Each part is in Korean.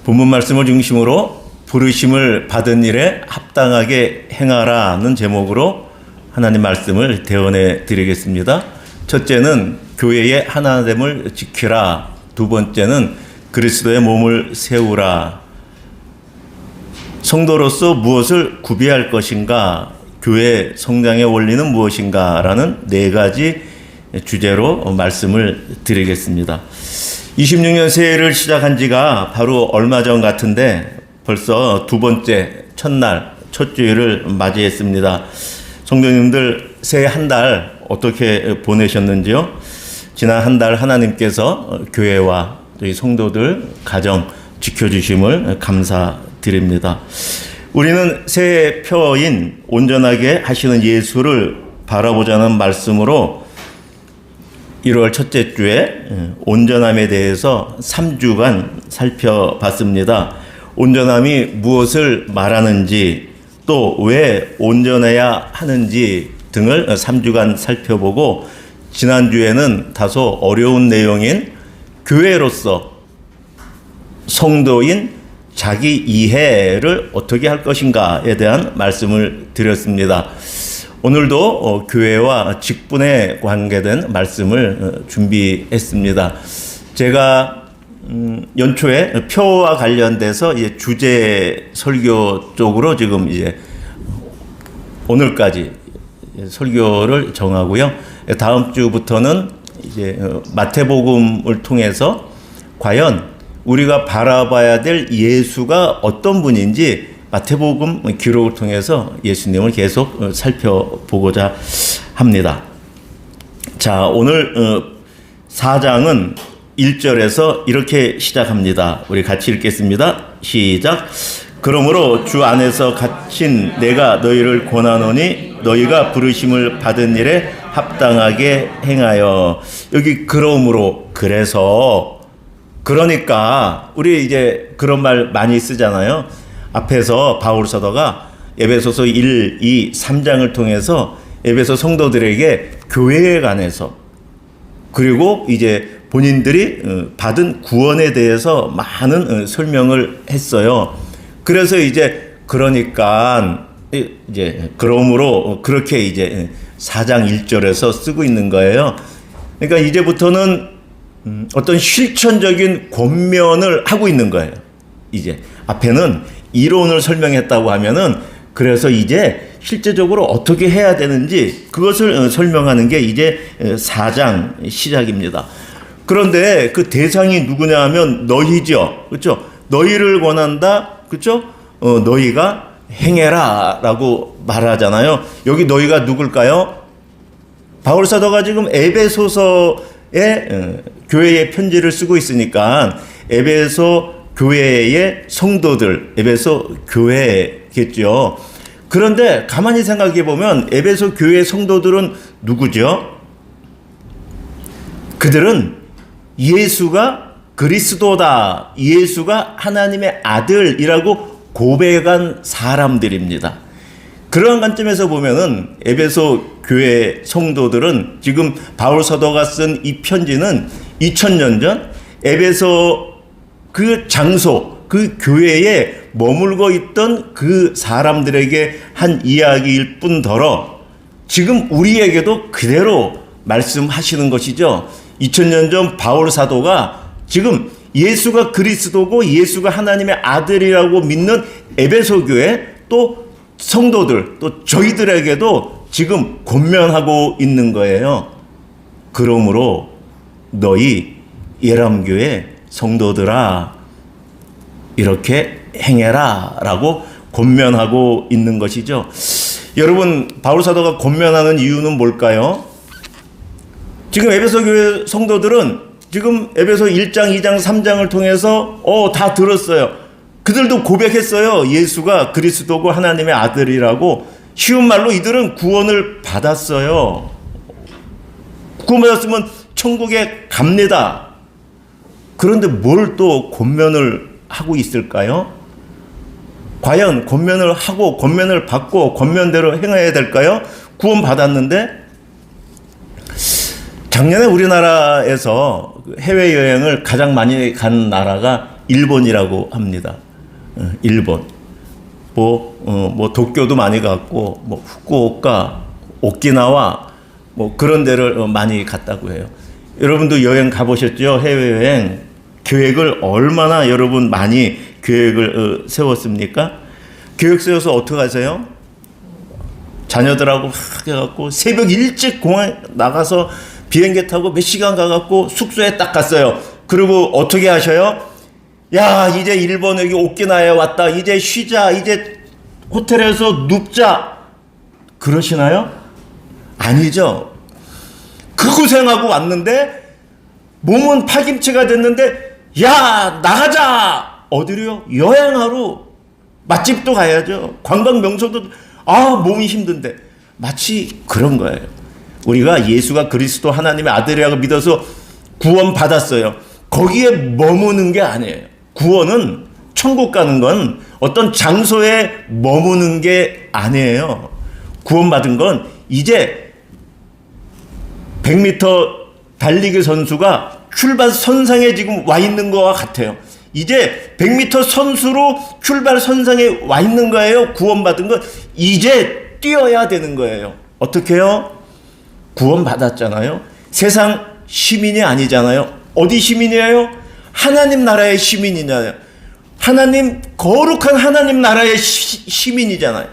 본문 말씀을 중심으로 부르심을 받은 일에 합당하게 행하라는 제목으로 하나님 말씀을 대언해 드리겠습니다. 첫째는 교회의 하나됨을 지키라. 두 번째는 그리스도의 몸을 세우라. 성도로서 무엇을 구비할 것인가? 교회 성장의 원리는 무엇인가? 라는 네 가지 주제로 말씀을 드리겠습니다. 26년 새해를 시작한 지가 바로 얼마 전 같은데 벌써 두 번째 첫날, 첫 주일을 맞이했습니다. 성도님들 새해 한 달 어떻게 보내셨는지요? 지난 한 달 하나님께서 교회와 저희 성도들 가정 지켜주심을 감사드립니다. 우리는 새해 표인 온전하게 하시는 예수를 바라보자는 말씀으로 1월 첫째 주에 온전함에 대해서 3주간 살펴봤습니다. 온전함이 무엇을 말하는지 또 왜 온전해야 하는지 등을 3주간 살펴보고 지난주에는 다소 어려운 내용인 교회로서 성도인 자기 이해를 어떻게 할 것인가에 대한 말씀을 드렸습니다. 오늘도 교회와 직분에 관계된 말씀을 준비했습니다. 제가 연초에 표와 관련돼서 이제 주제 설교 쪽으로 지금 이제 오늘까지 설교를 정하고요. 다음 주부터는 이제 마태복음을 통해서 과연 우리가 바라봐야 될 예수가 어떤 분인지 마태복음 기록을 통해서 예수님을 계속 살펴보고자 합니다. 자, 오늘 4장은 1절에서 이렇게 시작합니다. 우리 같이 읽겠습니다. 시작. 그러므로 주 안에서 갇힌 내가 너희를 권하노니 너희가 부르심을 받은 일에 합당하게 행하여. 여기 그러므로, 그래서, 그러니까 우리 이제 그런 말 많이 쓰잖아요. 앞에서 바울 사도가 에베소서 1, 2, 3장을 통해서 에베소 성도들에게 교회에 관해서 그리고 이제 본인들이 받은 구원에 대해서 많은 설명을 했어요. 그래서 이제 그러니까 이제 그러므로 그렇게 이제 4장 1절에서 쓰고 있는 거예요. 그러니까 이제부터는 어떤 실천적인 권면을 하고 있는 거예요. 이제 앞에는 이론을 설명했다고 하면은 그래서 이제 실제적으로 어떻게 해야 되는지 그것을 설명하는 게 이제 4장 시작입니다. 그런데 그 대상이 누구냐 하면 너희죠. 그렇죠? 너희를 권한다. 그렇죠? 너희가 행해라 라고 말하잖아요. 여기 너희가 누굴까요? 바울 사도가 지금 에베소서에 교회의 편지를 쓰고 있으니까 에베소 교회의 성도들, 에베소 교회겠죠. 그런데 가만히 생각해 보면 에베소 교회 성도들은 누구죠? 그들은 예수가 그리스도다, 예수가 하나님의 아들이라고 고백한 사람들입니다. 그러한 관점에서 보면은 에베소 교회 성도들은 지금 바울 사도가 쓴 이 편지는 2000년 전 에베소 그 장소, 그 교회에 머물고 있던 그 사람들에게 한 이야기일 뿐더러 지금 우리에게도 그대로 말씀하시는 것이죠. 2000년 전 바울 사도가 지금 예수가 그리스도고 예수가 하나님의 아들이라고 믿는 에베소 교회 또 성도들 또 저희들에게도 지금 권면하고 있는 거예요. 그러므로 너희 예람교회 성도들아 이렇게 행해라 라고 권면하고 있는 것이죠. 여러분 바울 사도가 권면하는 이유는 뭘까요? 지금 에베소 교회 성도들은 지금 에베소 1장, 2장, 3장을 통해서 다 들었어요. 그들도 고백했어요. 예수가 그리스도고 하나님의 아들이라고. 쉬운 말로 이들은 구원을 받았어요. 구원받았으면 천국에 갑니다. 그런데 뭘 또 권면을 하고 있을까요? 과연 권면을 하고 권면을 받고 권면대로 행해야 될까요? 구원받았는데 작년에 우리나라에서 해외여행을 가장 많이 간 나라가 일본이라고 합니다. 일본. 뭐 도쿄도 많이 갔고, 뭐 후쿠오카, 오키나와 뭐 그런 데를 많이 갔다고 해요. 여러분도 여행 가보셨죠? 해외여행. 계획을 얼마나 여러분 많이 계획을 세웠습니까? 계획 세워서 어떻게 하세요? 자녀들하고 막 해갖고 새벽 일찍 공항에 나가서 비행기 타고 몇 시간 가갖고 숙소에 딱 갔어요. 그리고 어떻게 하셔요? 야, 이제 일본 여기 오키나와에 왔다. 이제 쉬자. 이제 호텔에서 눕자. 그러시나요? 아니죠. 그 고생하고 왔는데 몸은 파김치가 됐는데 야, 나가자. 어디로요? 여행하러. 맛집도 가야죠. 관광 명소도. 몸이 힘든데. 마치 그런 거예요. 우리가 예수가 그리스도 하나님의 아들이라고 믿어서 구원 받았어요. 거기에 머무는 게 아니에요. 구원은, 천국 가는 건 어떤 장소에 머무는 게 아니에요. 구원받은 건 이제 100m 달리기 선수가 출발 선상에 지금 와 있는 것과 같아요. 이제 100m 선수로 출발 선상에 와 있는 거예요. 구원받은 건 이제 뛰어야 되는 거예요. 어떻게 해요? 구원받았잖아요. 세상 시민이 아니잖아요. 어디 시민이에요? 하나님 나라의 시민이잖아요. 하나님, 거룩한 하나님 나라의 시민이잖아요.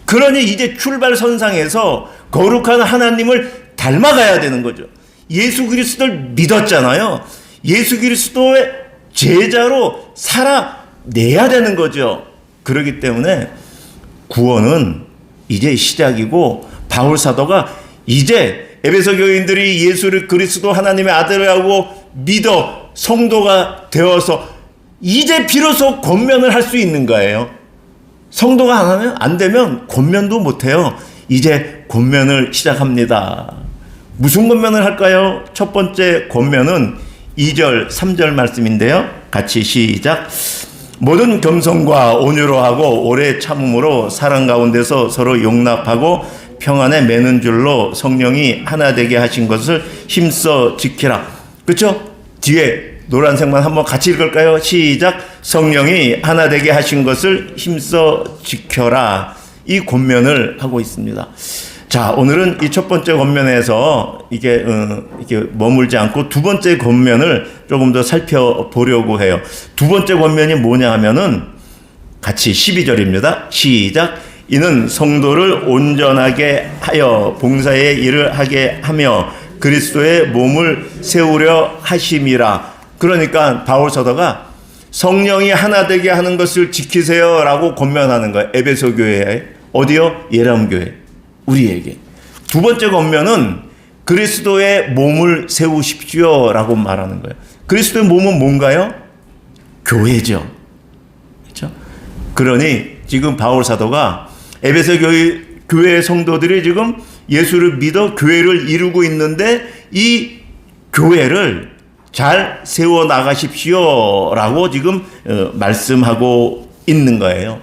그러니 이제 출발 선상에서 거룩한 하나님을 닮아가야 되는 거죠. 예수 그리스도를 믿었잖아요. 예수 그리스도의 제자로 살아내야 되는 거죠. 그렇기 때문에 구원은 이제 시작이고, 바울 사도가 이제 에베소 교인들이 예수를 그리스도 하나님의 아들이라고 믿어 성도가 되어서 이제 비로소 권면을 할 수 있는 거예요. 성도가 안 하면, 안 되면 권면도 못 해요. 이제 권면을 시작합니다. 무슨 권면을 할까요? 첫 번째 권면은 2절, 3절 말씀인데요. 같이 시작. 모든 겸손과 온유로 하고 오래 참음으로 사랑 가운데서 서로 용납하고 평안에 매는 줄로 성령이 하나 되게 하신 것을 힘써 지키라. 그렇죠? 뒤에 노란색만 한번 같이 읽을까요? 시작. 성령이 하나 되게 하신 것을 힘써 지켜라. 이 권면을 하고 있습니다. 자, 오늘은 이 첫 번째 권면에서 이게 머물지 않고 두 번째 권면을 조금 더 살펴보려고 해요. 두 번째 권면이 뭐냐 하면은 같이 12절입니다. 시작. 이는 성도를 온전하게 하여 봉사의 일을 하게 하며 그리스도의 몸을 세우려 하심이라. 그러니까 바울 사도가 성령이 하나 되게 하는 것을 지키세요라고 권면하는 거예요. 에베소 교회에. 어디요? 예람 교회. 우리에게. 두 번째 권면은 그리스도의 몸을 세우십시오라고 말하는 거예요. 그리스도의 몸은 뭔가요? 교회죠. 그렇죠? 그러니 지금 바울 사도가 에베소 교회의 성도들이 지금 예수를 믿어 교회를 이루고 있는데 이 교회를 잘 세워 나가십시오라고 지금 말씀하고 있는 거예요.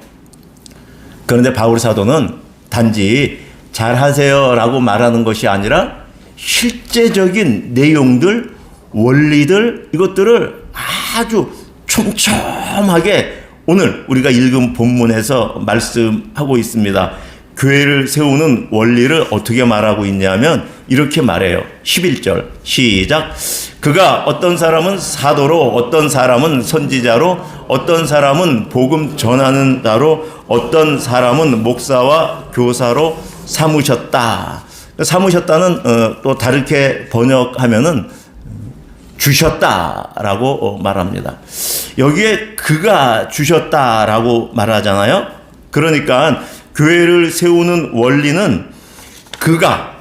그런데 바울 사도는 단지 잘하세요라고 말하는 것이 아니라 실제적인 내용들, 원리들, 이것들을 아주 촘촘하게 오늘 우리가 읽은 본문에서 말씀하고 있습니다. 교회를 세우는 원리를 어떻게 말하고 있냐면 이렇게 말해요. 11절 시작. 그가 어떤 사람은 사도로, 어떤 사람은 선지자로, 어떤 사람은 복음 전하는 자로, 어떤 사람은 목사와 교사로 삼으셨다. 삼으셨다는 또 다르게 번역하면은 주셨다라고 말합니다. 여기에 그가 주셨다라고 말하잖아요. 그러니까 교회를 세우는 원리는 그가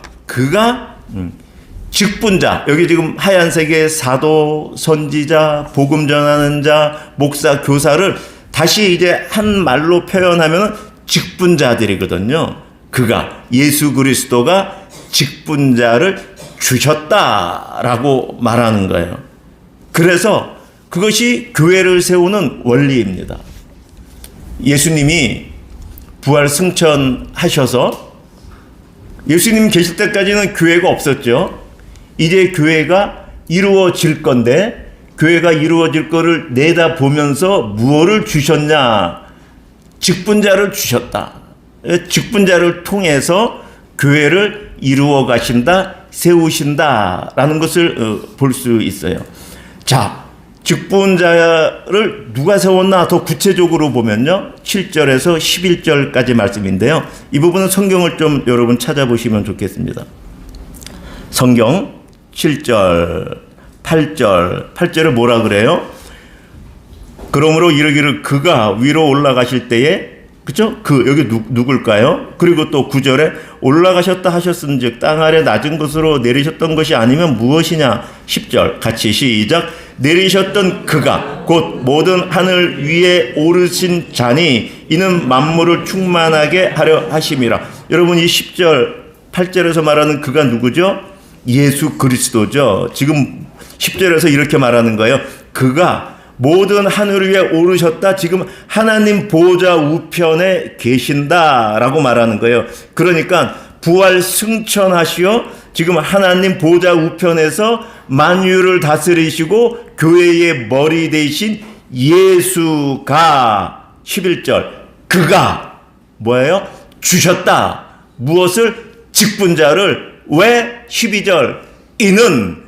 직분자, 여기 지금 하얀색의 사도, 선지자, 복음 전하는 자, 목사, 교사를 다시 이제 한 말로 표현하면 직분자들이거든요. 그가, 예수 그리스도가 직분자를 주셨다라고 말하는 거예요. 그래서 그것이 교회를 세우는 원리입니다. 예수님이 부활 승천하셔서 예수님 계실 때까지는 교회가 없었죠. 이제 교회가 이루어질 건데 교회가 이루어질 거를 내다보면서 무엇을 주셨냐? 직분자를 주셨다. 직분자를 통해서 교회를 이루어 가신다, 세우신다라는 것을 볼 수 있어요. 자, 직분자를 누가 세웠나 더 구체적으로 보면요. 7절에서 11절까지 말씀인데요. 이 부분은 성경을 좀 여러분 찾아보시면 좋겠습니다. 성경 7절, 8절에 뭐라 그래요? 그러므로 이르기를 그가 위로 올라가실 때에, 그쵸? 여기 누굴까요? 그리고 또 9절에 올라가셨다 하셨은즉 땅 아래 낮은 곳으로 내리셨던 것이 아니면 무엇이냐? 10절 같이 시작. 내리셨던 그가 곧 모든 하늘 위에 오르신 자니 이는 만물을 충만하게 하려 하심이라. 여러분 이 10절 8절에서 말하는 그가 누구죠? 예수 그리스도죠. 지금 10절에서 이렇게 말하는 거예요. 그가 모든 하늘 위에 오르셨다. 지금 하나님 보좌 우편에 계신다라고 말하는 거예요. 그러니까 부활 승천하시어 지금 하나님 보좌 우편에서 만유를 다스리시고 교회의 머리 되신 예수가 11절 그가 뭐예요? 주셨다. 무엇을? 직분자를. 왜? 12절 이는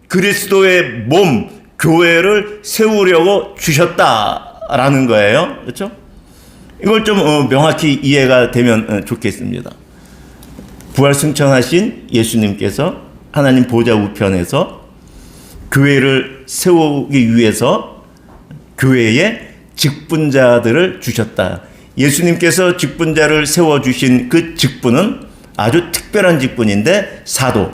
그리스도의 몸 교회를 세우려고 주셨다라는 거예요. 그렇죠? 이걸 좀 명확히 이해가 되면 좋겠습니다. 부활 승천하신 예수님께서 하나님 보좌 우편에서 교회를 세우기 위해서 교회에 직분자들을 주셨다. 예수님께서 직분자를 세워주신 그 직분은 아주 특별한 직분인데 사도,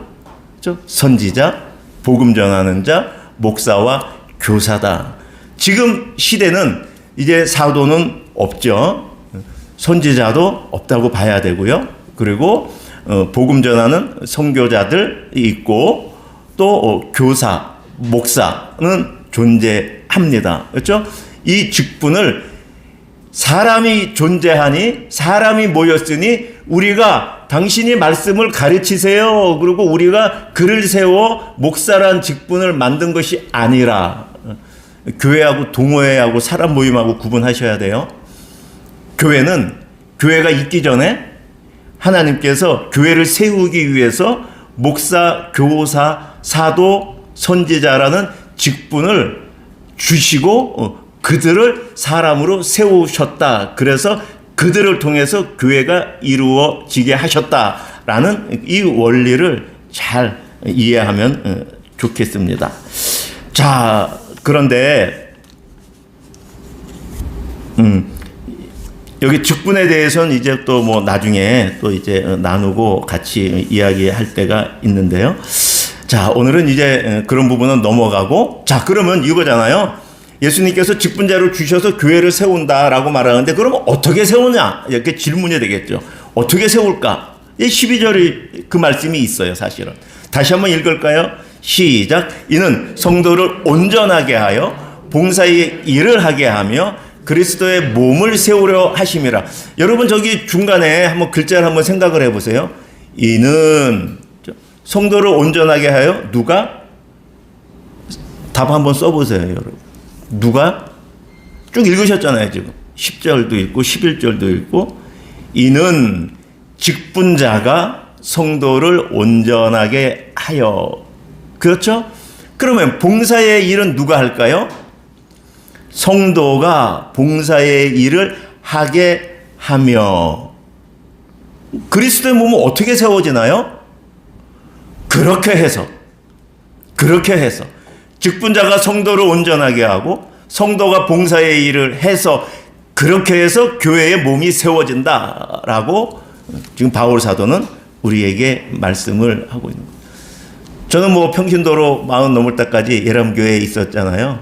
그렇죠? 선지자, 복음 전하는 자, 목사와 교사다. 지금 시대는 이제 사도는 없죠. 선지자도 없다고 봐야 되고요. 그리고 복음 전하는 선교자들 있고 또 교사, 목사는 존재합니다. 그렇죠? 이 직분을 사람이 존재하니 사람이 모였으니 우리가 당신이 말씀을 가르치세요. 그리고 우리가 글을 세워 목사란 직분을 만든 것이 아니라 교회하고 동호회하고 사람 모임하고 구분하셔야 돼요. 교회가 있기 전에 하나님께서 교회를 세우기 위해서 목사, 교사, 사도, 선지자라는 직분을 주시고 그들을 사람으로 세우셨다. 그래서 그들을 통해서 교회가 이루어지게 하셨다라는 이 원리를 잘 이해하면 좋겠습니다. 자, 그런데 여기 직분에 대해서는 이제 또 뭐 나중에 또 이제 나누고 같이 이야기할 때가 있는데요. 자, 오늘은 이제 그런 부분은 넘어가고, 자, 그러면 이거잖아요. 예수님께서 직분자를 주셔서 교회를 세운다라고 말하는데 그러면 어떻게 세우냐? 이렇게 질문이 되겠죠. 어떻게 세울까? 12절이 그 말씀이 있어요, 사실은. 다시 한번 읽을까요? 시작. 이는 성도를 온전하게 하여 봉사의 일을 하게 하며 그리스도의 몸을 세우려 하심이라. 여러분 저기 중간에 한번 글자를 한번 생각을 해보세요. 이는 성도를 온전하게 하여 누가? 답 한번 써보세요, 여러분. 누가? 쭉 읽으셨잖아요, 지금. 10절도 읽고 11절도 읽고. 이는 직분자가 성도를 온전하게 하여. 그렇죠? 그러면 봉사의 일은 누가 할까요? 성도가 봉사의 일을 하게 하며. 그리스도의 몸은 어떻게 세워지나요? 그렇게 해서 직분자가 성도를 온전하게 하고 성도가 봉사의 일을 해서 그렇게 해서 교회의 몸이 세워진다라고 지금 바울 사도는 우리에게 말씀을 하고 있는 거예요. 저는 뭐 평신도로 40 넘을 때까지 예람교회에 있었잖아요.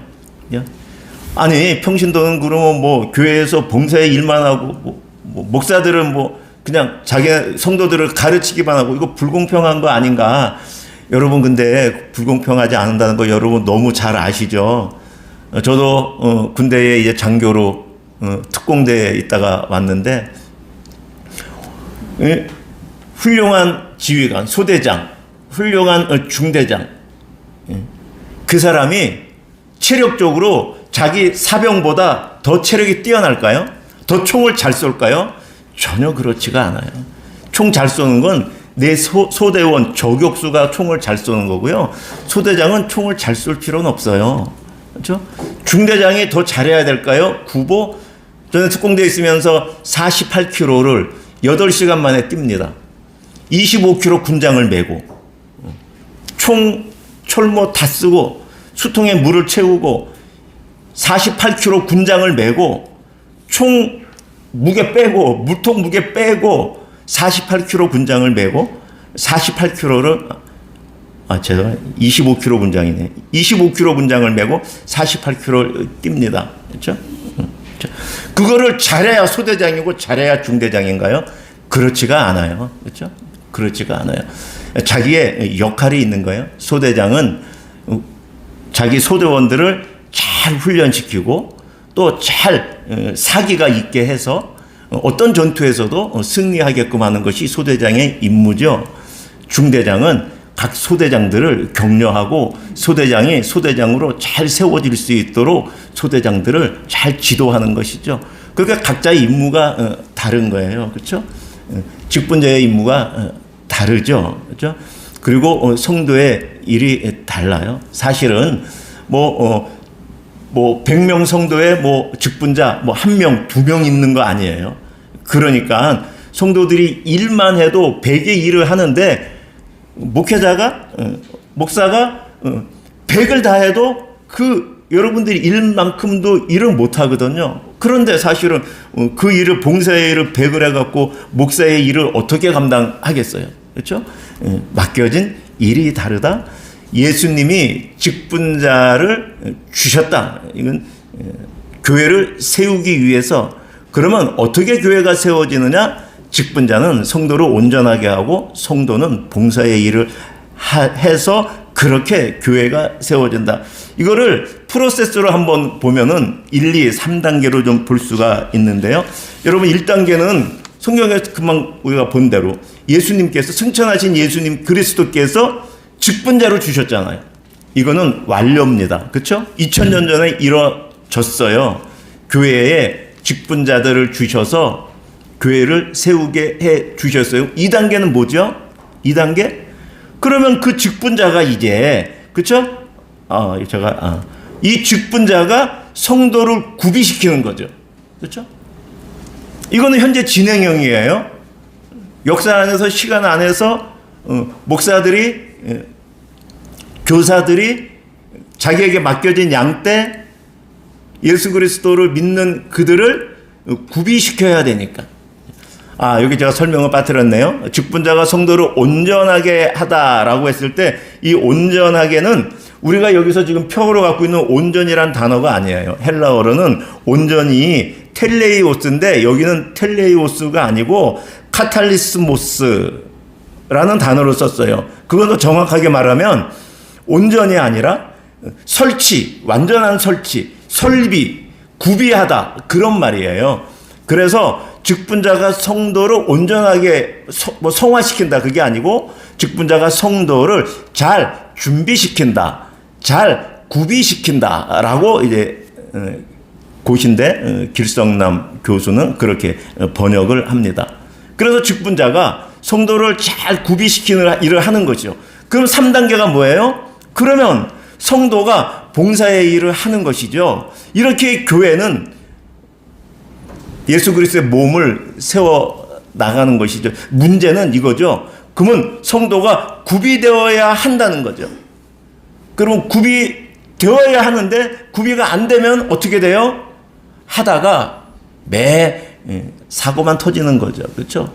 아니 평신도는 그러면 뭐 교회에서 봉사의 일만 하고 뭐 목사들은 뭐 그냥 자기 성도들을 가르치기만 하고 이거 불공평한 거 아닌가? 여러분 근데 불공평하지 않는다는 거 여러분 너무 잘 아시죠? 저도 군대에 이제 장교로 특공대에 있다가 왔는데 훌륭한 지휘관, 소대장, 훌륭한 중대장 그 사람이 체력적으로 자기 사병보다 더 체력이 뛰어날까요? 더 총을 잘 쏠까요? 전혀 그렇지가 않아요. 총 잘 쏘는 건 내 소대원 저격수가 총을 잘 쏘는 거고요. 소대장은 총을 잘 쏠 필요는 없어요. 그렇죠? 중대장이 더 잘해야 될까요? 구보, 저는 특공대에 있으면서 48km를 8시간 만에 뜁니다. 25km 군장을 메고 총, 철모 다 쓰고 수통에 물을 채우고 48km 군장을 메고 총 무게 빼고 물통 무게 빼고 48kg 군장을 메고 48kg를 죄송해요. 25kg 군장이네. 25kg 군장을 메고 48kg 뜁니다. 그렇죠? 그거를 잘해야 소대장이고 잘해야 중대장인가요? 그렇지가 않아요. 그렇죠? 그렇지가 않아요. 자기의 역할이 있는 거예요. 소대장은 자기 소대원들을 잘 훈련시키고 또 잘 사기가 있게 해서 어떤 전투에서도 승리하게끔 하는 것이 소대장의 임무죠. 중대장은 각 소대장들을 격려하고 소대장이 소대장으로 잘 세워질 수 있도록 소대장들을 잘 지도하는 것이죠. 그러니까 각자의 임무가 다른 거예요. 그렇죠? 직분자의 임무가 다르죠. 그렇죠? 그리고 성도의 일이 달라요. 사실은 100명 성도에 직분자 1명, 2명 있는 거 아니에요. 그러니까 성도들이 일만 해도 100의 일을 하는데 목사가 100을 다 해도 여러분들이 일만큼도 일을 못 하거든요. 그런데 사실은 그 일을 봉사의 일을 100을 해갖고 목사의 일을 어떻게 감당하겠어요? 그렇죠? 맡겨진 일이 다르다. 예수님이 직분자를 주셨다. 이건 교회를 세우기 위해서. 그러면 어떻게 교회가 세워지느냐? 직분자는 성도를 온전하게 하고 성도는 봉사의 일을 해서 그렇게 교회가 세워진다. 이거를 프로세스로 한번 보면은 1, 2, 3단계로 좀 볼 수가 있는데요. 여러분 1단계는 성경에서 금방 우리가 본 대로 예수님께서 승천하신 예수님 그리스도께서 직분자로 주셨잖아요. 이거는 완료입니다. 그렇죠? 2000년 전에 이루어졌어요. 교회에 직분자들을 주셔서 교회를 세우게 해 주셨어요. 2단계는 뭐죠? 2단계? 그러면 그 직분자가 이제, 그쵸? 이 직분자가 성도를 구비시키는 거죠. 그쵸? 이거는 현재 진행형이에요. 역사 안에서, 시간 안에서, 목사들이, 교사들이 자기에게 맡겨진 양떼, 예수 그리스도를 믿는 그들을 구비시켜야 되니까. 여기 제가 설명을 빠뜨렸네요. 직분자가 성도를 온전하게 하다라고 했을 때 이 온전하게는 우리가 여기서 지금 표로 갖고 있는 온전이란 단어가 아니에요. 헬라어로는 온전이 텔레이오스인데 여기는 텔레이오스가 아니고 카탈리스모스라는 단어를 썼어요. 그건 정확하게 말하면 온전이 아니라 설치, 완전한 설치, 설비, 구비하다 그런 말이에요. 그래서 직분자가 성도를 온전하게 성화시킨다 그게 아니고 직분자가 성도를 잘 준비시킨다, 잘 구비시킨다라고 이제 고신대 길성남 교수는 그렇게 번역을 합니다. 그래서 직분자가 성도를 잘 구비시키는 일을 하는 거죠. 그럼 3단계가 뭐예요? 그러면 성도가 봉사의 일을 하는 것이죠. 이렇게 교회는 예수 그리스도의 몸을 세워 나가는 것이죠. 문제는 이거죠. 그러면 성도가 구비되어야 한다는 거죠. 그럼 구비되어야 하는데 구비가 안 되면 어떻게 돼요? 하다가 사고만 터지는 거죠. 그렇죠?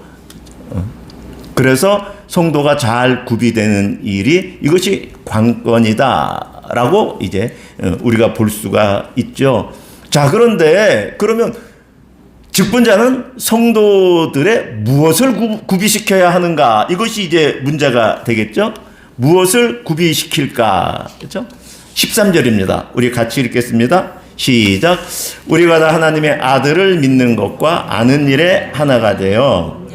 그래서 성도가 잘 구비되는 일이 이것이 관건이다라고 이제 우리가 볼 수가 있죠. 자, 그러면 직분자는 성도들의 무엇을 구비시켜야 하는가? 이것이 이제 문제가 되겠죠. 무엇을 구비시킬까? 그렇죠? 13절입니다. 우리 같이 읽겠습니다. 시작. 우리가 다 하나님의 아들을 믿는 것과 아는 일에 하나가 되어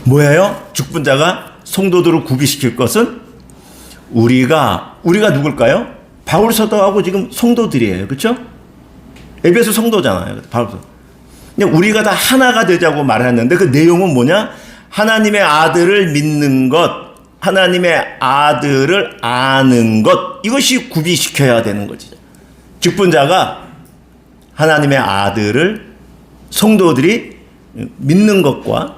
뭐예요? 직분자가 성도들을 구비시킬 것은 우리가 누굴까요? 바울 사도하고 지금 성도들이에요. 그렇죠? 에베소 성도잖아요. 바울 사도. 근데 우리가 다 하나가 되자고 말했는데 그 내용은 뭐냐? 하나님의 아들을 믿는 것, 하나님의 아들을 아는 것, 이것이 구비시켜야 되는 거죠. 직분자가 하나님의 아들을 성도들이 믿는 것과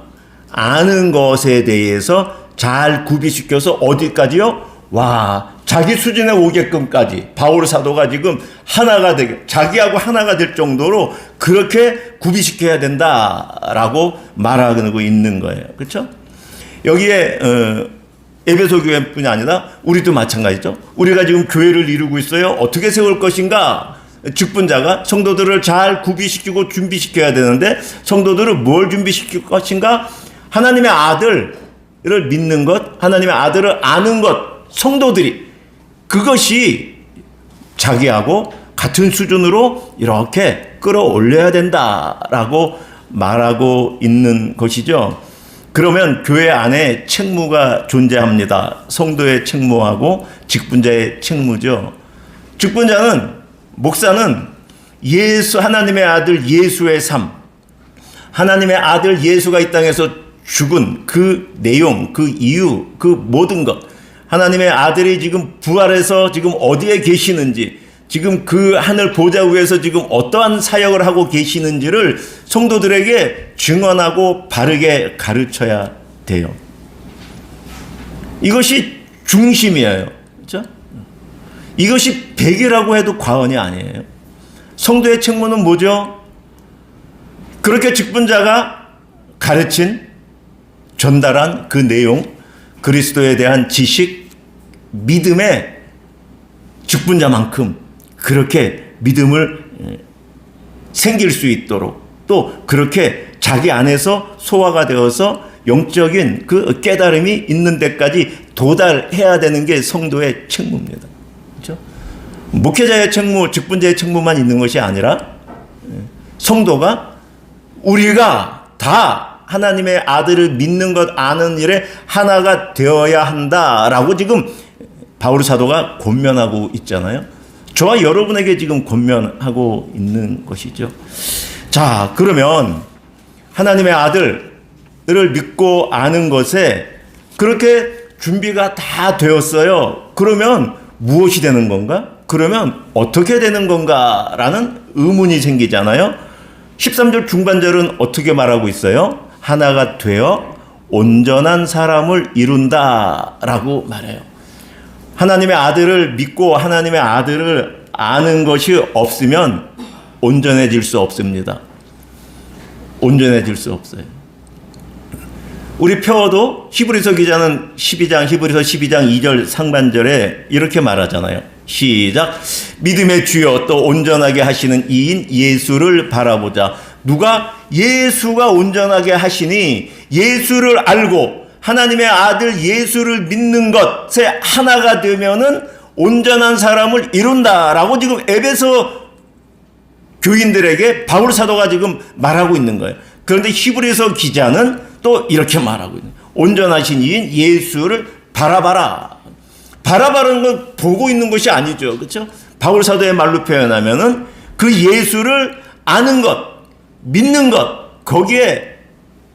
아는 것에 대해서 잘 구비시켜서 어디까지요? 와, 자기 수준에 오게끔까지 바울 사도가 지금 하나가 되게, 자기하고 하나가 될 정도로 그렇게 구비시켜야 된다라고 말하고 있는 거예요. 그렇죠? 여기에 에베소 교회뿐이 아니라 우리도 마찬가지죠. 우리가 지금 교회를 이루고 있어요. 어떻게 세울 것인가? 직분자가 성도들을 잘 구비시키고 준비시켜야 되는데 성도들을 뭘 준비시킬 것인가? 하나님의 아들을 믿는 것, 하나님의 아들을 아는 것, 성도들이 그것이 자기하고 같은 수준으로 이렇게 끌어올려야 된다라고 말하고 있는 것이죠. 그러면 교회 안에 책무가 존재합니다. 성도의 책무하고 직분자의 책무죠. 직분자는, 목사는 하나님의 아들 예수의 삶, 하나님의 아들 예수가 이 땅에서 죽은 그 내용, 그 이유, 그 모든 것, 하나님의 아들이 지금 부활해서 지금 어디에 계시는지, 지금 그 하늘 보좌 위에서 지금 어떠한 사역을 하고 계시는지를 성도들에게 증언하고 바르게 가르쳐야 돼요. 이것이 중심이에요. 그렇죠? 이것이 100이라고 해도 과언이 아니에요. 성도의 책무는 뭐죠? 그렇게 직분자가 가르친, 전달한 그 내용, 그리스도에 대한 지식, 믿음의 직분자만큼 그렇게 믿음을 생길 수 있도록 또 그렇게 자기 안에서 소화가 되어서 영적인 그 깨달음이 있는 데까지 도달해야 되는 게 성도의 책무입니다. 그렇죠? 목회자의 책무, 직분자의 책무만 있는 것이 아니라 성도가 우리가 다 하나님의 아들을 믿는 것, 아는 일에 하나가 되어야 한다라고 지금 바울 사도가 권면하고 있잖아요. 저와 여러분에게 지금 권면하고 있는 것이죠. 자, 그러면 하나님의 아들을 믿고 아는 것에 그렇게 준비가 다 되었어요. 그러면 무엇이 되는 건가? 그러면 어떻게 되는 건가라는 의문이 생기잖아요. 13절 중반절은 어떻게 말하고 있어요? 하나가 되어 온전한 사람을 이룬다라고 말해요. 하나님의 아들을 믿고 하나님의 아들을 아는 것이 없으면 온전해질 수 없습니다. 온전해질 수 없어요. 우리 표어도 히브리서 기자는 히브리서 12장 2절 상반절에 이렇게 말하잖아요. 시작. 믿음의 주여 또 온전하게 하시는 이인 예수를 바라보자. 누가? 예수가 온전하게 하시니 예수를 알고 하나님의 아들 예수를 믿는 것에 하나가 되면은 온전한 사람을 이룬다라고 지금 에베소 교인들에게 바울 사도가 지금 말하고 있는 거예요. 그런데 히브리서 기자는 또 이렇게 말하고 있는 거예요. 온전하신 이인 예수를 바라봐라. 바라봐라는 건 보고 있는 것이 아니죠. 그렇죠? 바울 사도의 말로 표현하면은 그 예수를 아는 것, 믿는 것, 거기에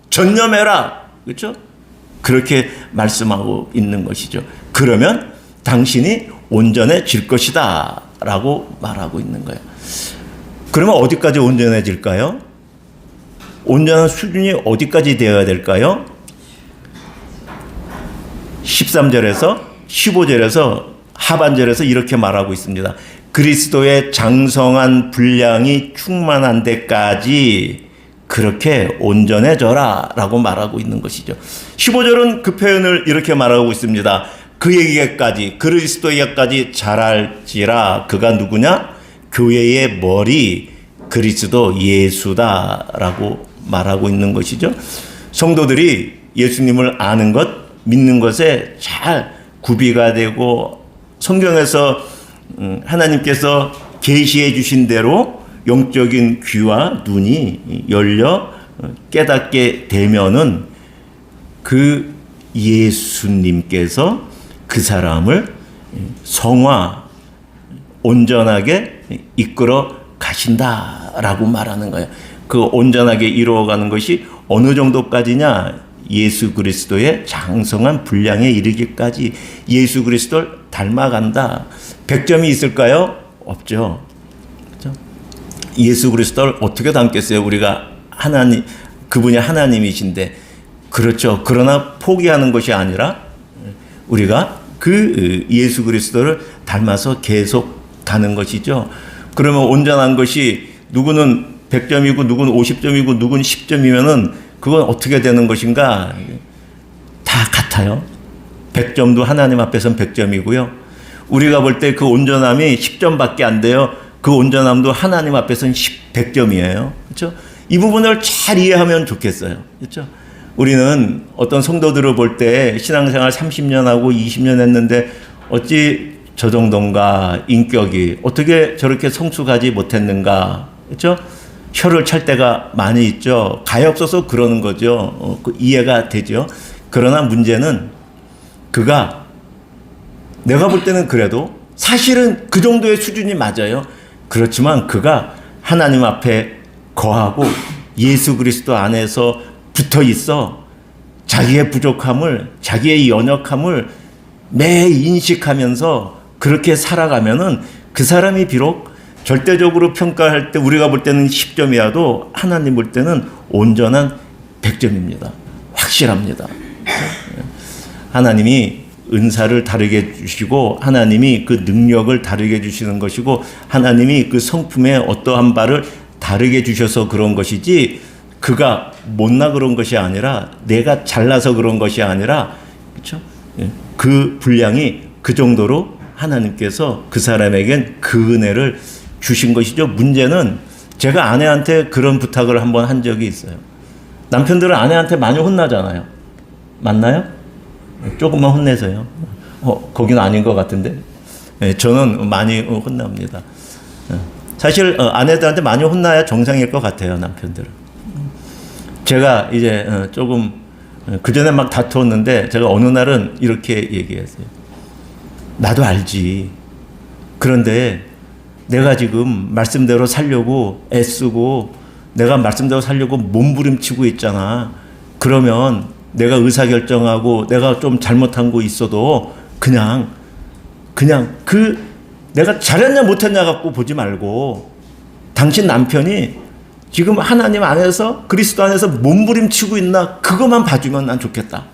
전념해라. 그렇죠? 그렇게 말씀하고 있는 것이죠. 그러면 당신이 온전해질 것이다 라고 말하고 있는 거예요. 그러면 어디까지 온전해질까요? 온전한 수준이 어디까지 되어야 될까요? 13절에서 15절에서 하반절에서 이렇게 말하고 있습니다. 그리스도의 장성한 분량이 충만한 데까지 그렇게 온전해져라 라고 말하고 있는 것이죠. 15절은 그 표현을 이렇게 말하고 있습니다. 그에게까지, 그리스도에게까지 자랄지라. 그가 누구냐? 교회의 머리 그리스도 예수다 라고 말하고 있는 것이죠. 성도들이 예수님을 아는 것, 믿는 것에 잘 구비가 되고 성경에서 하나님께서 계시해 주신 대로 영적인 귀와 눈이 열려 깨닫게 되면은 그 예수님께서 그 사람을 성화 온전하게 이끌어 가신다라고 말하는 거예요. 그 온전하게 이루어가는 것이 어느 정도까지냐? 예수 그리스도의 장성한 분량에 이르기까지 예수 그리스도를 닮아간다. 100점이 있을까요? 없죠. 그렇죠? 예수 그리스도를 어떻게 닮겠어요? 우리가 하나님, 그분이 하나님이신데. 그렇죠. 그러나 포기하는 것이 아니라 우리가 그 예수 그리스도를 닮아서 계속 가는 것이죠. 그러면 온전한 것이 누구는 100점이고 누구는 50점이고 누구는 10점이면은 그건 어떻게 되는 것인가? 다 같아요. 100점도 하나님 앞에서는 100점이고요. 우리가 볼 때 그 온전함이 10점밖에 안 돼요. 그 온전함도 하나님 앞에서는 100점이에요. 그렇죠? 이 부분을 잘 이해하면 좋겠어요. 그렇죠? 우리는 어떤 성도들을 볼 때 신앙생활 30년 하고 20년 했는데 어찌 저 정도인가 인격이 어떻게 저렇게 성숙하지 못했는가? 그렇죠? 혀를 찰 때가 많이 있죠. 가엾어서 그러는 거죠. 이해가 되죠. 그러나 문제는 그가 내가 볼 때는 그래도 사실은 그 정도의 수준이 맞아요. 그렇지만 그가 하나님 앞에 거하고 예수 그리스도 안에서 붙어 있어 자기의 부족함을, 자기의 연약함을 매 인식하면서 그렇게 살아가면은 그 사람이 비록 절대적으로 평가할 때 우리가 볼 때는 10점이라도 하나님 볼 때는 온전한 100점입니다. 확실합니다. 하나님이 은사를 다르게 주시고 하나님이 그 능력을 다르게 주시는 것이고 하나님이 그 성품의 어떠한 바를 다르게 주셔서 그런 것이지 그가 못나 그런 것이 아니라 내가 잘나서 그런 것이 아니라 그렇죠? 그 분량이 그 정도로 하나님께서 그 사람에겐 그 은혜를 주신 것이죠. 문제는 제가 아내한테 그런 부탁을 한번 한 적이 있어요. 남편들은 아내한테 많이 혼나잖아요. 맞나요? 조금만 혼내세요. 거기는 아닌 것 같은데. 저는 많이 혼납니다. 사실 아내들한테 많이 혼나야 정상일 것 같아요. 남편들은. 제가 이제 조금 그전에 막 다투었는데 제가 어느 날은 이렇게 얘기했어요. 나도 알지. 그런데 내가 지금 말씀대로 살려고 애쓰고 내가 말씀대로 살려고 몸부림치고 있잖아. 그러면 내가 의사결정하고 내가 좀 잘못한 거 있어도 그냥 그 내가 잘했냐 못했냐 갖고 보지 말고 당신 남편이 지금 하나님 안에서 그리스도 안에서 몸부림치고 있나 그것만 봐주면 난 좋겠다.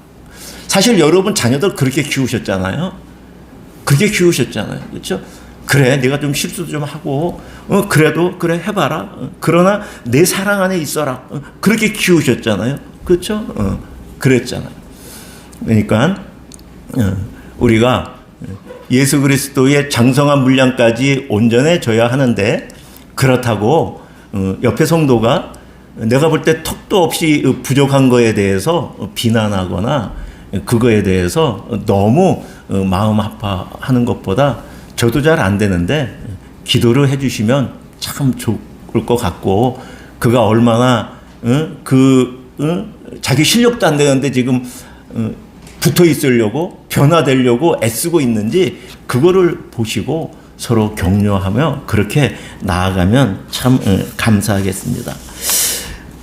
사실 여러분 자녀들 그렇게 키우셨잖아요. 그렇게 키우셨잖아요. 그렇죠? 그래 내가 좀 실수도 좀 하고 그래도 그래 해봐라. 그러나 내 사랑 안에 있어라. 그렇게 키우셨잖아요. 그렇죠? 그랬잖아요. 그러니까 우리가 예수 그리스도의 장성한 분량까지 온전해져야 하는데 그렇다고 옆에 성도가 내가 볼 때 턱도 없이 부족한 거에 대해서 비난하거나 그거에 대해서 너무 마음 아파하는 것보다 저도 잘 안 되는데 기도를 해주시면 참 좋을 것 같고 그가 얼마나 자기 실력도 안 되는데 지금 붙어 있으려고 변화되려고 애쓰고 있는지 그거를 보시고 서로 격려하며 그렇게 나아가면 참 감사하겠습니다.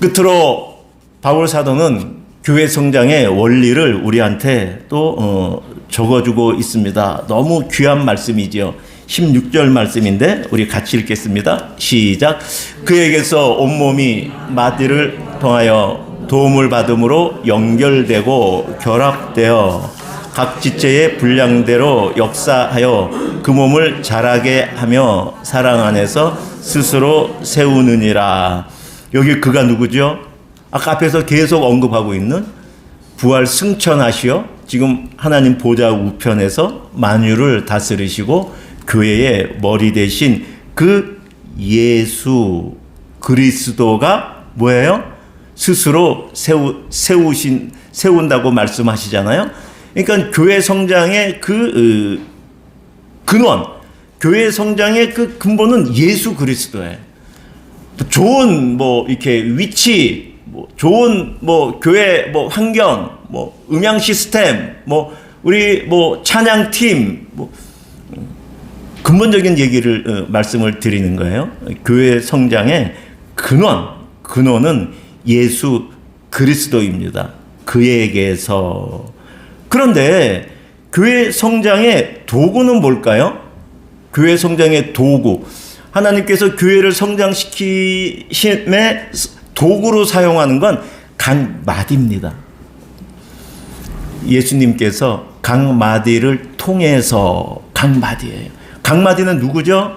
끝으로 바울 사도는 교회 성장의 원리를 우리한테 또 적어주고 있습니다. 너무 귀한 말씀이죠. 16절 말씀인데 우리 같이 읽겠습니다. 시작. 그에게서 온몸이 마디를 통하여 도움을 받음으로 연결되고 결합되어 각 지체의 분량대로 역사하여 그 몸을 자라게 하며 사랑 안에서 스스로 세우느니라. 여기 그가 누구죠? 아까 앞에서 계속 언급하고 있는 부활 승천하시어 지금 하나님 보좌 우편에서 만유를 다스리시고 교회의 머리 대신 그 예수 그리스도가 뭐예요? 스스로 세운다고 말씀하시잖아요. 그러니까 교회 성장의 그 근원, 교회 성장의 그 근본은 예수 그리스도예요. 좋은 이렇게 위치, 좋은 교회 환경 뭐 음향 시스템, 뭐 우리 뭐 찬양팀, 뭐 근본적인 얘기를 말씀을 드리는 거예요. 교회 성장의 근원은 예수 그리스도입니다. 그에게서. 그런데 교회 성장의 도구는 뭘까요? 교회 성장의 도구. 하나님께서 교회를 성장시키심의 도구로 사용하는 건 강마디입니다. 예수님께서 강마디를 통해서, 강마디예요. 강마디는 누구죠?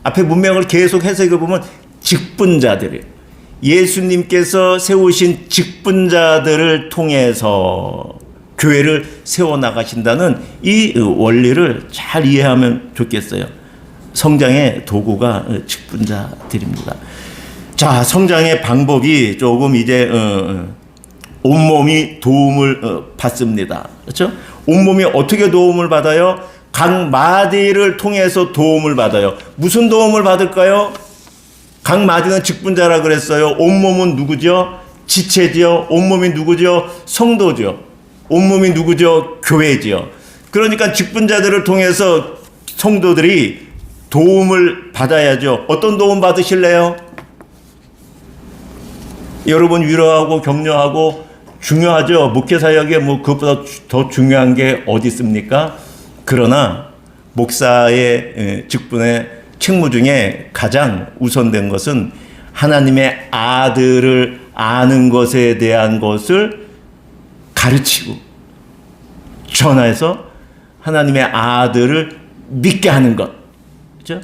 앞에 문맥을 계속 해석해 보면 직분자들이에요. 예수님께서 세우신 직분자들을 통해서 교회를 세워나가신다는 이 원리를 잘 이해하면 좋겠어요. 성장의 도구가 직분자들입니다. 자, 성장의 방법이 조금 이제 온몸이 도움을 받습니다. 그렇죠? 온몸이 어떻게 도움을 받아요? 강마디를 통해서 도움을 받아요. 무슨 도움을 받을까요? 강마디는 직분자라 그랬어요. 온몸은 누구죠? 지체죠. 온몸이 누구죠? 성도죠. 온몸이 누구죠? 교회죠. 그러니까 직분자들을 통해서 성도들이 도움을 받아야죠. 어떤 도움 받으실래요? 여러분 위로하고 격려하고 중요하죠. 목회사역에 뭐 그것보다 더 중요한 게 어디 있습니까? 그러나 목사의 직분의 책무 중에 가장 우선된 것은 하나님의 아들을 아는 것에 대한 것을 가르치고 전하여서 하나님의 아들을 믿게 하는 것. 그렇죠?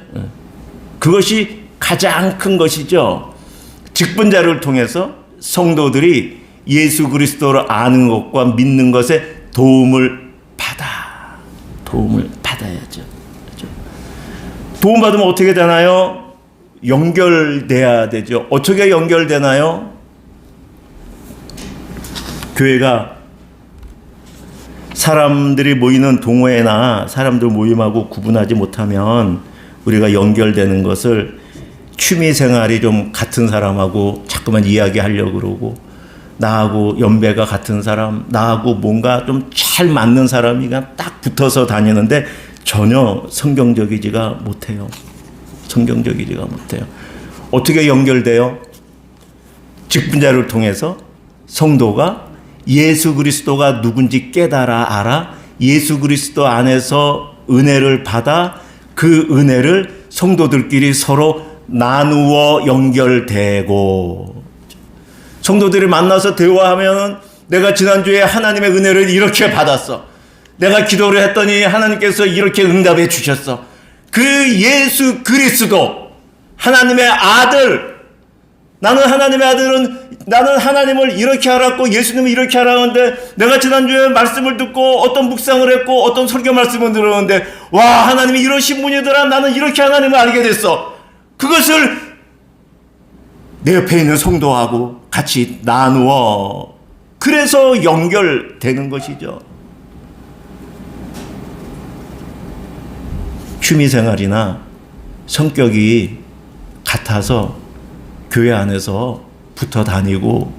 그것이 가장 큰 것이죠. 직분자를 통해서 성도들이 예수 그리스도를 아는 것과 믿는 것에 도움을 받아야죠. 그렇죠? 도움받으면 어떻게 되나요? 연결돼야 되죠. 어떻게 연결되나요? 교회가 사람들이 모이는 동호회나 사람들 모임하고 구분하지 못하면 우리가 연결되는 것을 취미생활이 좀 같은 사람하고 자꾸만 이야기하려고 그러고 나하고 연배가 같은 사람, 나하고 뭔가 좀 잘 맞는 사람이 딱 붙어서 다니는데 전혀 성경적이지가 못해요. 성경적이지가 못해요. 어떻게 연결돼요? 직분자를 통해서 성도가 예수 그리스도가 누군지 깨달아 알아 예수 그리스도 안에서 은혜를 받아 그 은혜를 성도들끼리 서로 나누어 연결되고 성도들이 만나서 대화하면 내가 지난주에 하나님의 은혜를 이렇게 받았어. 내가 기도를 했더니 하나님께서 이렇게 응답해 주셨어. 그 예수 그리스도 하나님의 아들 나는 하나님을 이렇게 알았고 예수님을 이렇게 알았는데 내가 지난주에 말씀을 듣고 어떤 묵상을 했고 어떤 설교 말씀을 들었는데 와 하나님이 이러신 분이더라. 나는 이렇게 하나님을 알게 됐어. 그것을 내 옆에 있는 성도하고 같이 나누어 그래서 연결되는 것이죠. 취미생활이나 성격이 같아서 교회 안에서 붙어 다니고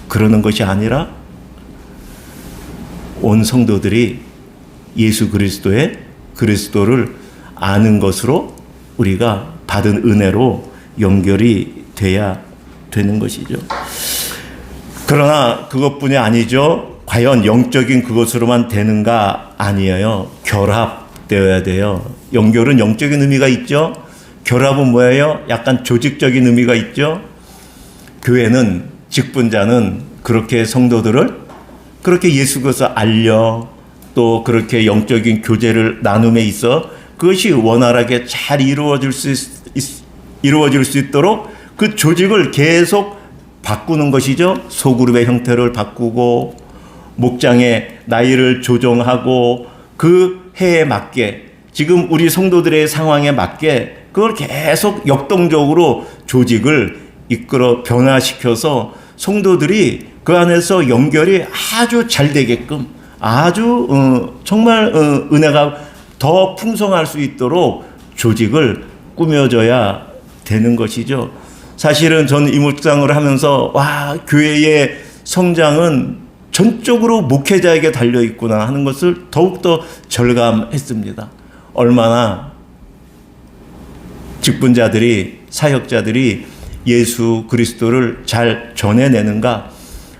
그러는 것이 아니라 온 성도들이 예수 그리스도를 아는 것으로 우리가 받은 은혜로 연결이 돼야 되는 것이죠. 그러나 그것뿐이 아니죠. 과연 영적인 그것으로만 되는가? 아니에요. 결합되어야 돼요. 연결은 영적인 의미가 있죠. 결합은 뭐예요? 약간 조직적인 의미가 있죠. 교회는 직분자는 그렇게 성도들을 그렇게 예수 그리스도 알려 또 그렇게 영적인 교제를 나눔에 있어 그것이 원활하게 잘 이루어질 수 있도록 그 조직을 계속 바꾸는 것이죠. 소그룹의 형태를 바꾸고 목장의 나이를 조정하고 그 해에 맞게 지금 우리 성도들의 상황에 맞게 그걸 계속 역동적으로 조직을 이끌어 변화시켜서 성도들이 그 안에서 연결이 아주 잘 되게끔 아주 정말 은혜가 더 풍성할 수 있도록 조직을 꾸며줘야 되는 것이죠. 사실은 저는 이 묵상을 하면서 와 교회의 성장은 전적으로 목회자에게 달려있구나 하는 것을 더욱더 절감했습니다. 얼마나 직분자들이, 사역자들이 예수 그리스도를 잘 전해내는가,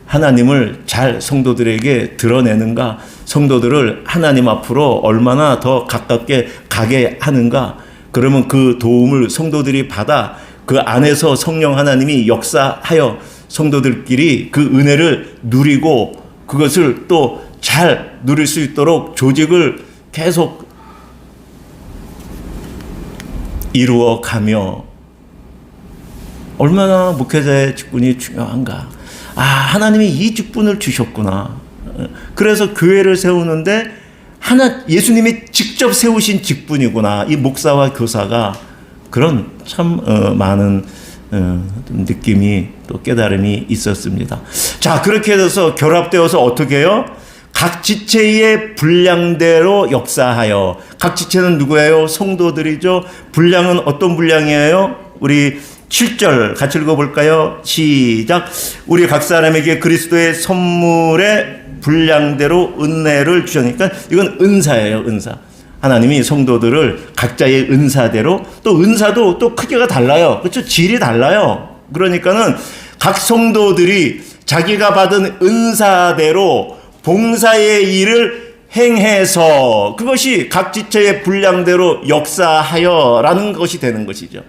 하나님을 잘 성도들에게 드러내는가, 성도들을 하나님 앞으로 얼마나 더 가깝게 가게 하는가. 그러면 그 도움을 성도들이 받아 그 안에서 성령 하나님이 역사하여 성도들끼리 그 은혜를 누리고 그것을 또 잘 누릴 수 있도록 조직을 계속 이루어 가며, 얼마나 목회자의 직분이 중요한가. 아, 하나님이 이 직분을 주셨구나. 그래서 교회를 세우는데 예수님이 직접 세우신 직분이구나. 이 목사와 교사가. 그런 참 많은 느낌이, 또 깨달음이 있었습니다. 자, 그렇게 해서 결합되어서 어떻게 해요? 각 지체의 분량대로 역사하여. 각 지체는 누구예요? 성도들이죠. 분량은 어떤 분량이에요? 우리 7절 같이 읽어볼까요? 시작. 우리 각 사람에게 그리스도의 선물의 분량대로 은혜를 주셨으니까 이건 은사예요. 은사. 하나님이 성도들을 각자의 은사대로, 또 은사도 또 크기가 달라요. 그렇죠? 질이 달라요. 그러니까는 각 성도들이 자기가 받은 은사대로 봉사의 일을 행해서 그것이 각 지체의 분량대로 역사하여라는 것이 되는 것이죠.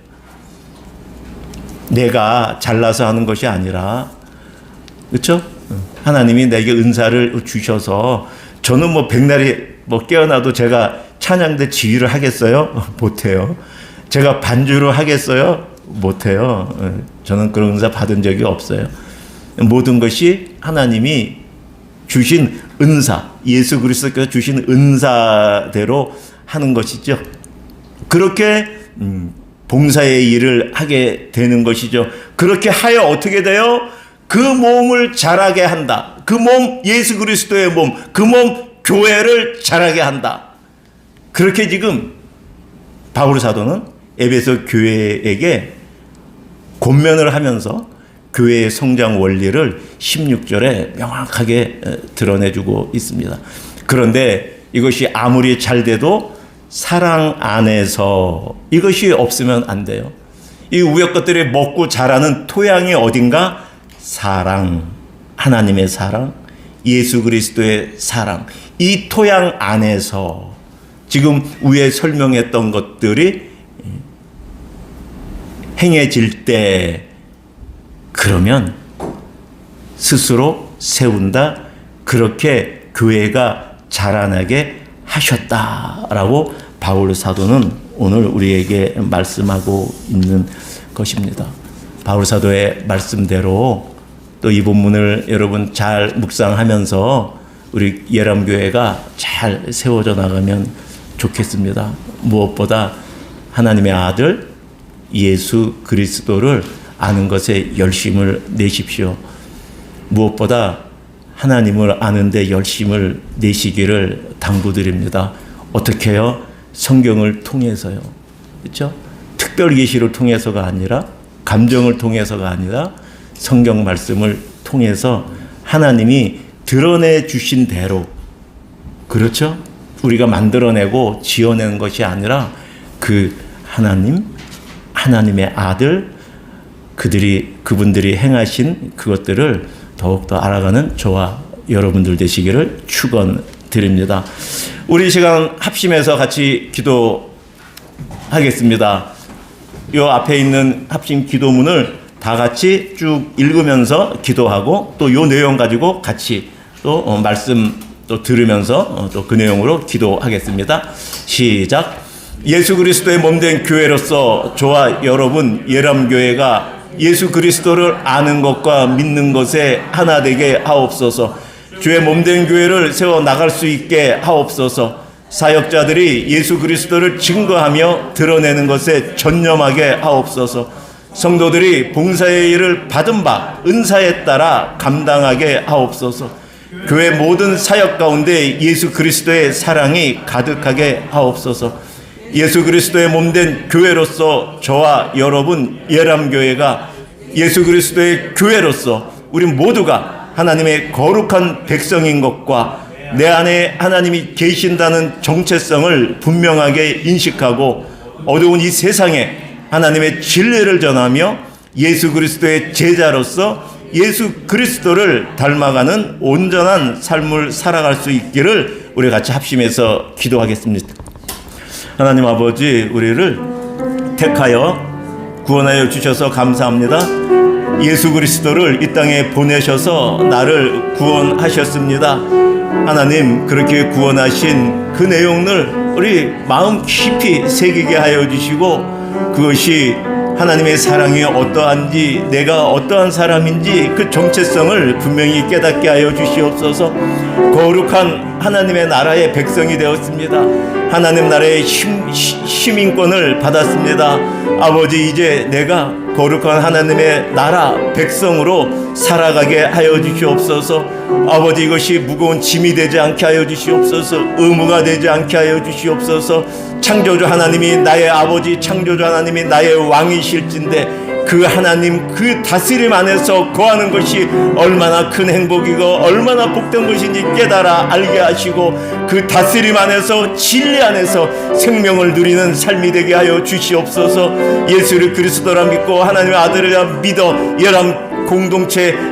내가 잘나서 하는 것이 아니라, 그렇죠? 하나님이 내게 은사를 주셔서, 저는 뭐 백날이 깨어나도 제가 찬양대 지휘를 하겠어요? 못해요. 제가 반주를 하겠어요? 못해요. 저는 그런 은사 받은 적이 없어요. 모든 것이 하나님이 주신 은사, 예수 그리스도께서 주신 은사대로 하는 것이죠. 그렇게 봉사의 일을 하게 되는 것이죠. 그렇게 하여 어떻게 돼요? 그 몸을 자라게 한다. 그 몸, 예수 그리스도의 몸, 그 몸 교회를 자라게 한다. 그렇게 지금 바울 사도는 에베소 교회에게 권면을 하면서 교회의 성장 원리를 16절에 명확하게 드러내주고 있습니다. 그런데 이것이 아무리 잘 돼도 사랑 안에서 이것이 없으면 안 돼요. 이 우역 것들이 먹고 자라는 토양이 어딘가? 사랑, 하나님의 사랑, 예수 그리스도의 사랑. 이 토양 안에서 지금 위에 설명했던 것들이 행해질 때, 그러면 스스로 세운다. 그렇게 교회가 자라나게 하셨다라고 바울 사도는 오늘 우리에게 말씀하고 있는 것입니다. 바울 사도의 말씀대로 또 이 본문을 여러분 잘 묵상하면서 우리 예람교회가 잘 세워져 나가면 좋겠습니다. 무엇보다 하나님의 아들 예수 그리스도를 아는 것에 열심을 내십시오. 무엇보다 하나님을 아는데 열심을 내시기를 당부드립니다. 어떻게 해요? 성경을 통해서요. 그렇죠? 특별 계시를 통해서가 아니라, 감정을 통해서가 아니라 성경 말씀을 통해서 하나님이 드러내 주신 대로, 그렇죠? 우리가 만들어내고 지어내는 것이 아니라 그 하나님의 아들, 그분들이 행하신 그것들을 더욱더 알아가는 저와 여러분들 되시기를 축원드립니다. 우리 시간 합심해서 같이 기도하겠습니다. 요 앞에 있는 합심 기도문을 다 같이 쭉 읽으면서 기도하고, 또 요 내용 가지고 같이 또 말씀 또 들으면서 또 그 내용으로 기도하겠습니다. 시작. 예수 그리스도의 몸된 교회로서 저와 여러분 예람교회가 예수 그리스도를 아는 것과 믿는 것에 하나 되게 하옵소서. 주의 몸된 교회를 세워 나갈 수 있게 하옵소서. 사역자들이 예수 그리스도를 증거하며 드러내는 것에 전념하게 하옵소서. 성도들이 봉사의 일을 받은 바 은사에 따라 감당하게 하옵소서. 교회 모든 사역 가운데 예수 그리스도의 사랑이 가득하게 하옵소서. 예수 그리스도의 몸된 교회로서 저와 여러분 예람교회가 예수 그리스도의 교회로서 우리 모두가 하나님의 거룩한 백성인 것과 내 안에 하나님이 계신다는 정체성을 분명하게 인식하고 어두운 이 세상에 하나님의 진리를 전하며 예수 그리스도의 제자로서 예수 그리스도를 닮아가는 온전한 삶을 살아갈 수 있기를 우리 같이 합심해서 기도하겠습니다. 하나님 아버지, 우리를 택하여 구원하여 주셔서 감사합니다. 예수 그리스도를 이 땅에 보내셔서 나를 구원하셨습니다. 하나님, 그렇게 구원하신 그 내용을 우리 마음 깊이 새기게 하여 주시고, 그것이 하나님의 사랑이 어떠한지, 내가 어떠한 사람인지 그 정체성을 분명히 깨닫게 하여 주시옵소서. 거룩한 하나님의 나라의 백성이 되었습니다. 하나님 나라의 시민권을 받았습니다. 아버지, 이제 내가 거룩한 하나님의 나라 백성으로 살아가게 하여 주시옵소서. 아버지, 이것이 무거운 짐이 되지 않게 하여 주시옵소서. 의무가 되지 않게 하여 주시옵소서. 창조주 하나님이 나의 아버지, 창조주 하나님이 나의 왕이실진데 그 하나님, 그 다스림 안에서 거하는 것이 얼마나 큰 행복이고 얼마나 복된 것인지 깨달아 알게 하시고, 그 다스림 안에서, 진리 안에서 생명을 누리는 삶이 되게 하여 주시옵소서. 예수를 그리스도라 믿고 하나님의 아들이라 믿어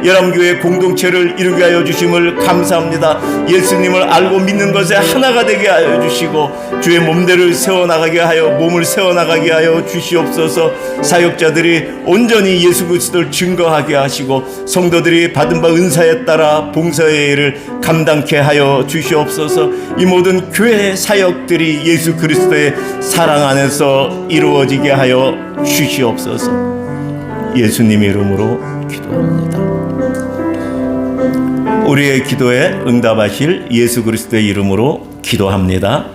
열람교회 공동체를 이루게 하여 주심을 감사합니다. 예수님을 알고 믿는 것에 하나가 되게 하여 주시고, 주의 몸대를 세워나가게 하여, 몸을 세워나가게 하여 주시옵소서. 사역자들이 온전히 예수 그리스도를 증거하게 하시고, 성도들이 받은 바 은사에 따라 봉사의 일을 감당케 하여 주시옵소서. 이 모든 교회 사역들이 예수 그리스도의 사랑 안에서 이루어지게 하여 주시옵소서. 예수님 이름으로 기도합니다. 우리의 기도에 응답하실 예수 그리스도의 이름으로 기도합니다.